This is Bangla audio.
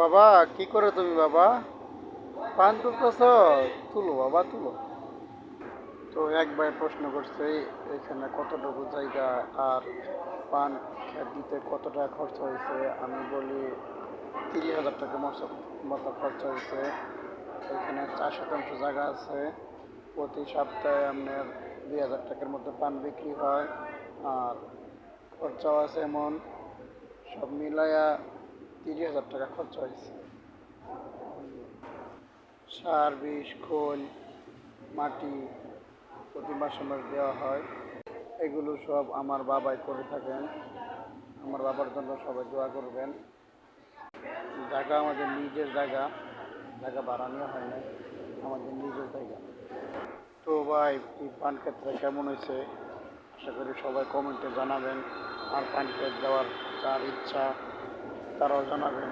বাবা, কি করে তুমি বাবা? পান তুলতেছ? তুলো বাবা, তুলো। তো এক ভাই প্রশ্ন করছে এখানে কতটুকু জায়গা আর পান খেত দিতে কত টাকা খরচ হয়েছে। আমি বলি 30,000 টাকা মতো খরচ হয়েছে। এখানে 4 শতাংশ জায়গা আছে। প্রতি সপ্তাহে আপনার 2,000 টাকার মতো পান বিক্রি হয়। আর খরচাও আছে এমন, সব মিলাইয়া 30,000 টাকা খরচ হয়েছে। সার, বিষ, খোল, মাটি প্রতি মাসে মাস দেওয়া হয়। এগুলো সব আমার বাবাই করে থাকেন। আমার বাবার জন্য সবাই দোয়া করবেন। জায়গা আমাদের নিজের জায়গা, জায়গা ভাড়া নেওয়া হয় না, আমাদের নিজের জায়গা। তো ভাই, এই পান ক্ষেতটা কেমন হয়েছে আশা করি সবাই কমেন্টে জানাবেন। আর পান ক্ষেত দেওয়ার যার ইচ্ছা তারাও জানাবেন।